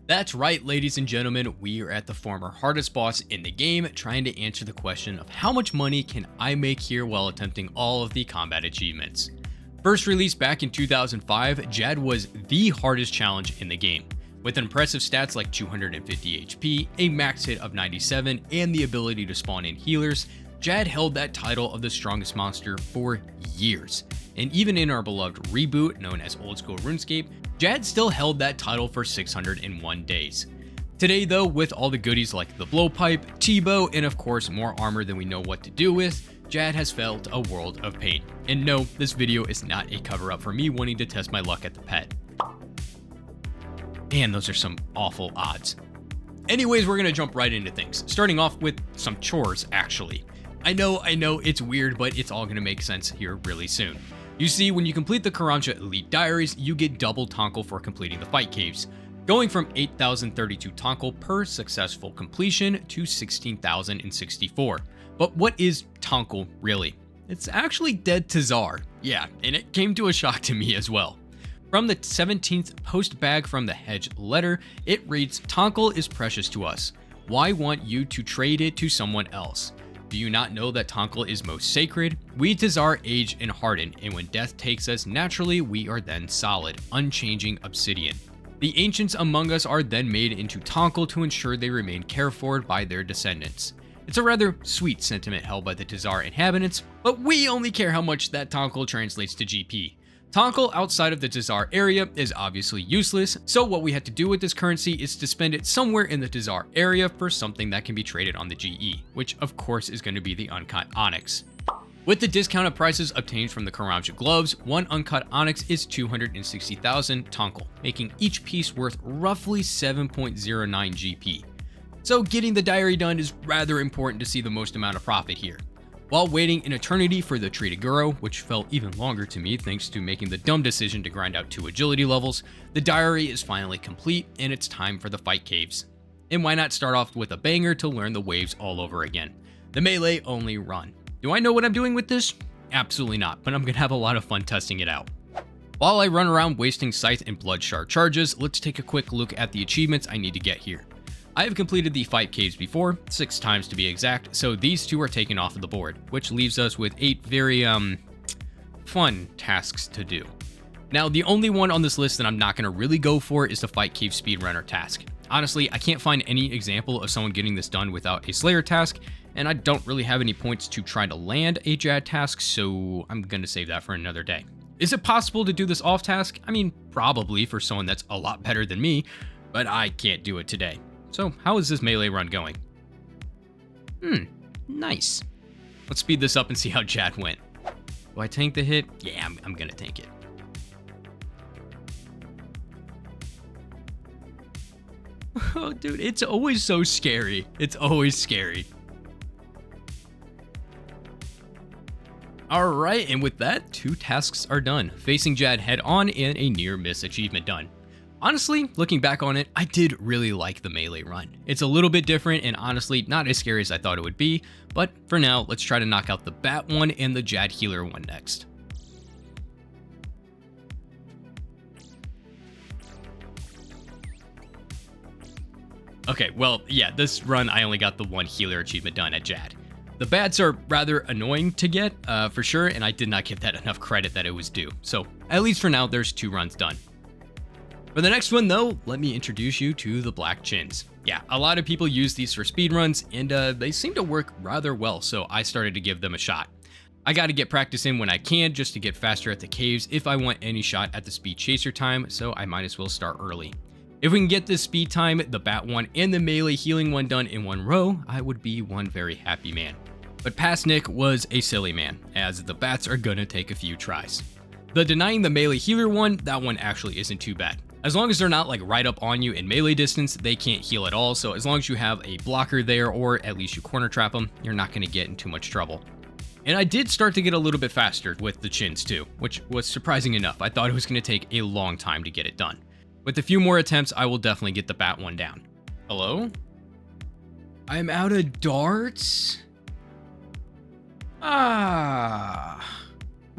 That's right, ladies and gentlemen, we are at the former hardest boss in the game, trying to answer the question of how much money can I make here while attempting all of the combat achievements. First released back in 2005, Jad was the hardest challenge in the game. With impressive stats like 250 HP, a max hit of 97, and the ability to spawn in healers, Jad held that title of the strongest monster for years. And even in our beloved reboot known as Old School RuneScape, Jad still held that title for 601 days. Today though, with all the goodies like the blowpipe, T-bow, and of course more armor than we know what to do with, Jad has felt a world of pain. And no, this video is not a cover up for me wanting to test my luck at the pet. Man, those are some awful odds. Anyways, we're gonna jump right into things, starting off with some chores actually. I know, it's weird, but it's all gonna make sense here really soon. You see, when you complete the Karamja Elite Diaries, you get double Tonkel for completing the fight caves, going from 8,032 Tonkel per successful completion to 16,064. But what is Tonkel really? It's actually dead Tazar. Yeah, and it came to a shock to me as well. From the 17th post bag from the Hedge letter, it reads, "Tonkel is precious to us. Why want you to trade it to someone else? Do you not know that Tonkel is most sacred? We Tazar age and harden, and when death takes us naturally, we are then solid, unchanging obsidian. The ancients among us are then made into Tonkel to ensure they remain cared for by their descendants." It's a rather sweet sentiment held by the Tazar inhabitants, but we only care how much that Tonkel translates to GP. Tonkel outside of the Tazar area is obviously useless, so what we had to do with this currency is to spend it somewhere in the Tazar area for something that can be traded on the GE, which of course is going to be the uncut onyx. With the discounted prices obtained from the Karamja gloves, one uncut onyx is 260,000 Tonkel, making each piece worth roughly 7.09 GP. So getting the diary done is rather important to see the most amount of profit here. While waiting an eternity for the tree to grow, which felt even longer to me thanks to making the dumb decision to grind out 2 agility levels, the diary is finally complete and it's time for the fight caves. And why not start off with a banger to learn the waves all over again? The melee only run. Do I know what I'm doing with this? Absolutely not, but I'm gonna have a lot of fun testing it out. While I run around wasting scythe and blood shard charges, let's take a quick look at the achievements I need to get here. I have completed the fight caves before, 6 times to be exact, so these 2 are taken off of the board, which leaves us with 8 very, fun tasks to do. Now, the only one on this list that I'm not going to really go for is the fight cave speedrunner task. Honestly, I can't find any example of someone getting this done without a Slayer task, and I don't really have any points to try to land a Jad task, so I'm going to save that for another day. Is it possible to do this off task? I mean, probably for someone that's a lot better than me, but I can't do it today. So how is this melee run going? Nice. Let's speed this up and see how Jad went. Do I tank the hit? Yeah, I'm gonna tank it. Oh, dude, it's always so scary. It's always scary. All right, and with that, 2 tasks are done. Facing Jad head on and a near miss achievement done. Honestly, looking back on it, I did really like the melee run. It's a little bit different and honestly not as scary as I thought it would be, but for now, let's try to knock out the bat one and the Jad healer one next. Okay, well, yeah, this run I only got the 1 healer achievement done at Jad. The bats are rather annoying to get, for sure, and I did not give that enough credit that it was due. So, at least for now, there's 2 runs done. For the next one though, let me introduce you to the Black Chins. Yeah, a lot of people use these for speedruns and they seem to work rather well, so I started to give them a shot. I gotta get practice in when I can just to get faster at the caves if I want any shot at the speed chaser time, so I might as well start early. If we can get this speed time, the bat one and the melee healing one done in one row, I would be one very happy man. But past Nick was a silly man, as the bats are gonna take a few tries. The denying the melee healer one, that one actually isn't too bad. As long as they're not like right up on you in melee distance, they can't heal at all, so as long as you have a blocker there or at least you corner trap them, you're not going to get in too much trouble. And I did start to get a little bit faster with the chins too, which was surprising enough. I thought it was going to take a long time to get it done. With a few more attempts, I will definitely get the bat one down. Hello? I'm out of darts?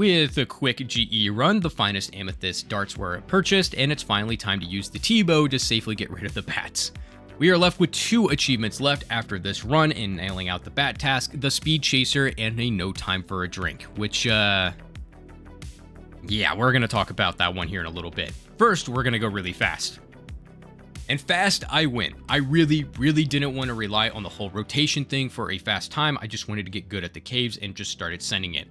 With a quick GE run, the finest amethyst darts were purchased, and it's finally time to use the T-bow to safely get rid of the bats. We are left with 2 achievements left after this run in nailing out the bat task, the Speed Chaser and a No Time for a Drink, which, yeah, we're going to talk about that one here in a little bit. First, we're going to go really fast. And fast, I win. I really didn't want to rely on the whole rotation thing for a fast time. I just wanted to get good at the caves and just started sending it.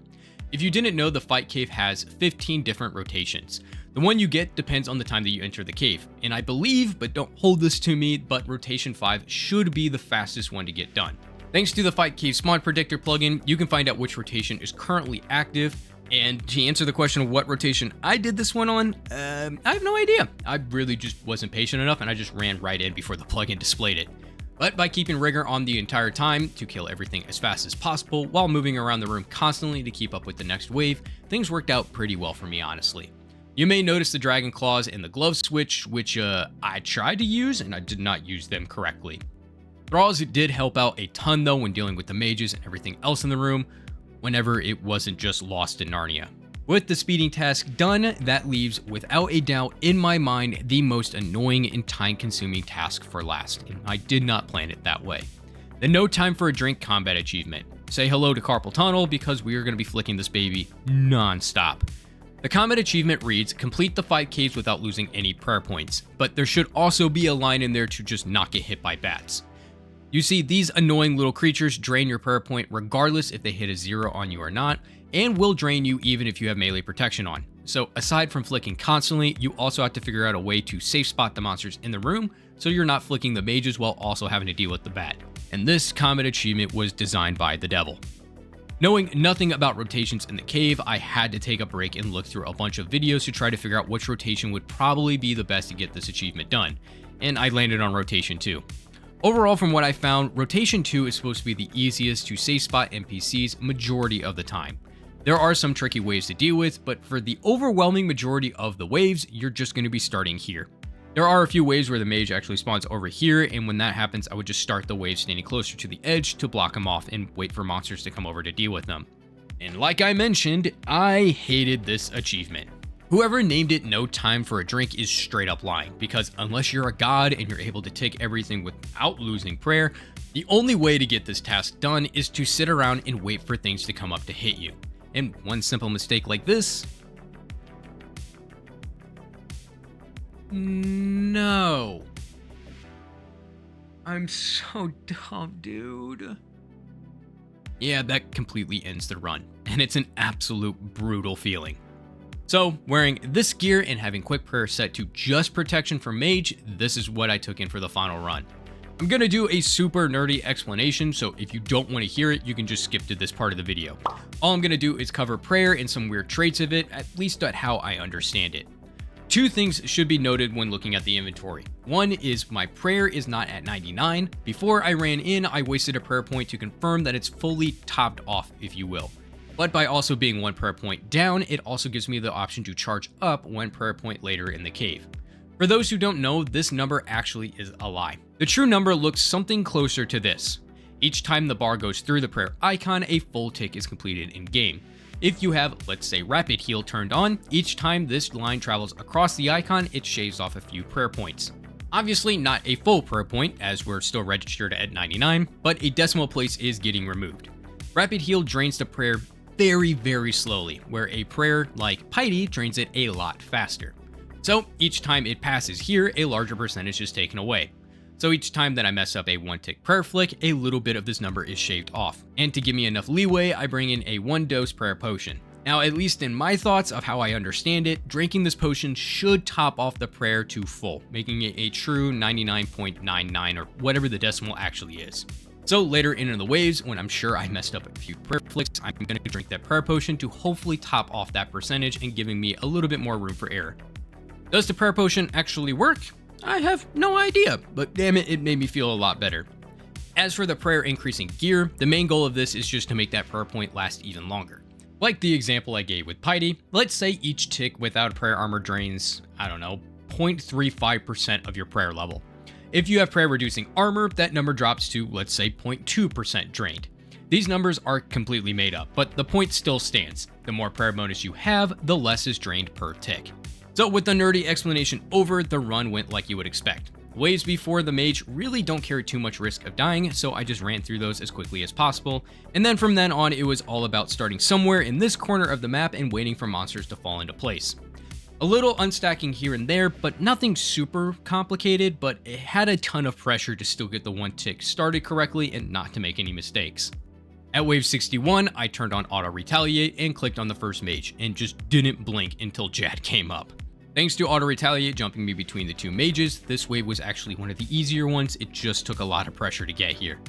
If you didn't know, the fight cave has 15 different rotations. The one you get depends on the time that you enter the cave, and I believe, but don't hold this to me, but rotation 5 should be the fastest one to get done. Thanks to the Fight Cave Spawn Predictor plugin, you can find out which rotation is currently active, and to answer the question of what rotation I did this one on, I have no idea. I really just wasn't patient enough, and I just ran right in before the plugin displayed it. But by keeping rigor on the entire time to kill everything as fast as possible while moving around the room constantly to keep up with the next wave, things worked out pretty well for me, honestly. You may notice the Dragon Claws and the Glove Switch, which I tried to use and I did not use them correctly. Thralls did help out a ton though when dealing with the mages and everything else in the room, whenever it wasn't just lost in Narnia. With the speeding task done, that leaves without a doubt in my mind the most annoying and time-consuming task for last, and I did not plan it that way. The No Time for a Drink combat achievement. Say hello to Carpal Tunnel because we are going to be flicking this baby non-stop. The combat achievement reads, complete the 5 caves without losing any prayer points, but there should also be a line in there to just not get hit by bats. You see, these annoying little creatures drain your prayer point regardless if they hit a 0 on you or not, and will drain you even if you have melee protection on. So aside from flicking constantly, you also have to figure out a way to safe spot the monsters in the room so you're not flicking the mages while also having to deal with the bat. And this combat achievement was designed by the devil. Knowing nothing about rotations in the cave, I had to take a break and look through a bunch of videos to try to figure out which rotation would probably be the best to get this achievement done, and I landed on rotation 2. Overall, from what I found, rotation 2 is supposed to be the easiest to safe spot NPCs majority of the time. There are some tricky ways to deal with, but for the overwhelming majority of the waves, you're just going to be starting here. There are a few waves where the mage actually spawns over here, and when that happens, I would just start the wave standing closer to the edge to block them off and wait for monsters to come over to deal with them. And like I mentioned, I hated this achievement. Whoever named it No Time for a Drink is straight up lying, because unless you're a god and you're able to take everything without losing prayer, the only way to get this task done is to sit around and wait for things to come up to hit you. And one simple mistake like this... No. I'm so dumb, dude. Yeah, that completely ends the run, and it's an absolute brutal feeling. So, wearing this gear and having quick prayer set to just protection from mage, this is what I took in for the final run. I'm gonna do a super nerdy explanation, so if you don't want to hear it, you can just skip to this part of the video. All I'm gonna do is cover prayer and some weird traits of it, at least at how I understand it. 2 things should be noted when looking at the inventory. One is my prayer is not at 99. Before I ran in, I wasted a prayer point to confirm that it's fully topped off, if you will. But by also being 1 prayer point down, it also gives me the option to charge up 1 prayer point later in the cave. For those who don't know, this number actually is a lie. The true number looks something closer to this. Each time the bar goes through the prayer icon, a full tick is completed in game. If you have, let's say, Rapid Heal turned on, each time this line travels across the icon, it shaves off a few prayer points. Obviously not a full prayer point, as we're still registered at 99, but a decimal place is getting removed. Rapid Heal drains the prayer very slowly, where a prayer like Piety drains it a lot faster. So each time it passes here, a larger percentage is taken away. So each time that I mess up a 1-tick prayer flick, a little bit of this number is shaved off. And to give me enough leeway, I bring in a 1-dose prayer potion. Now, at least in my thoughts of how I understand it, drinking this potion should top off the prayer to full, making it a true 99.99 or whatever the decimal actually is. So later in the waves, when I'm sure I messed up a few prayer flicks, I'm going to drink that prayer potion to hopefully top off that percentage and giving me a little bit more room for error. Does the prayer potion actually work? I have no idea, but damn it, it made me feel a lot better. As for the prayer increasing gear, the main goal of this is just to make that prayer point last even longer. Like the example I gave with Piety, let's say each tick without prayer armor drains, 0.35% of your prayer level. If you have prayer reducing armor, that number drops to, let's say, 0.2% drained. These numbers are completely made up, but the point still stands. The more prayer bonus you have, the less is drained per tick. So with the nerdy explanation over, the run went like you would expect. Waves before the mage really don't carry too much risk of dying, so I just ran through those as quickly as possible, and then from then on it was all about starting somewhere in this corner of the map and waiting for monsters to fall into place. A little unstacking here and there, but nothing super complicated, but it had a ton of pressure to still get the one tick started correctly and not to make any mistakes. At wave 61, I turned on auto retaliate and clicked on the first mage, and just didn't blink until Jad came up. Thanks to auto retaliate jumping me between the two mages, this wave was actually one of the easier ones. It just took a lot of pressure to get here.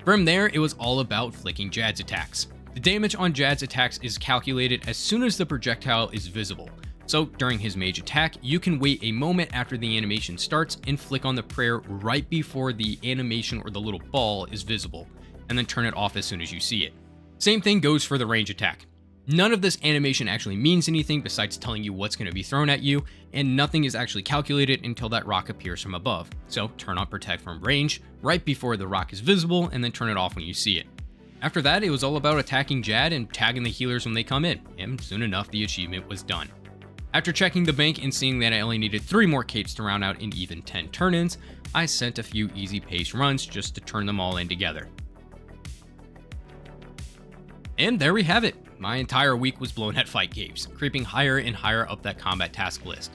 From there, it was all about flicking Jad's attacks. The damage on Jad's attacks is calculated as soon as the projectile is visible. So during his mage attack, you can wait a moment after the animation starts and flick on the prayer right before the animation or the little ball is visible, and then turn it off as soon as you see it. Same thing goes for the range attack. None of this animation actually means anything besides telling you what's going to be thrown at you, and nothing is actually calculated until that rock appears from above. So turn on protect from range right before the rock is visible, and then turn it off when you see it. After that, it was all about attacking Jad and tagging the healers when they come in, and soon enough the achievement was done. After checking the bank and seeing that I only needed 3 more capes to round out an even 10 turn-ins, I sent a few easy pace runs just to turn them all in together. And there we have it. My entire week was blown at fight caves, creeping higher and higher up that combat task list.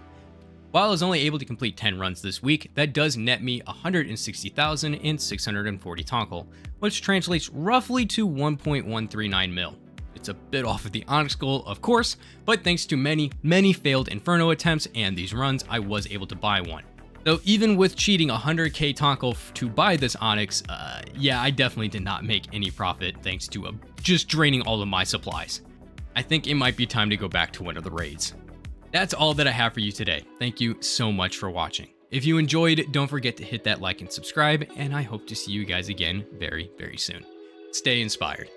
While I was only able to complete 10 runs this week, that does net me 160,640 tonkel, which translates roughly to 1.139 mil. It's a bit off of the Onyx goal, of course, but thanks to many failed Inferno attempts and these runs, I was able to buy one. Though even with cheating 100k tonkel to buy this Onyx, yeah, I definitely did not make any profit thanks to just draining all of my supplies. I think it might be time to go back to one of the raids. That's all that I have for you today. Thank you so much for watching. If you enjoyed, don't forget to hit that like and subscribe, and I hope to see you guys again very, very soon. Stay inspired.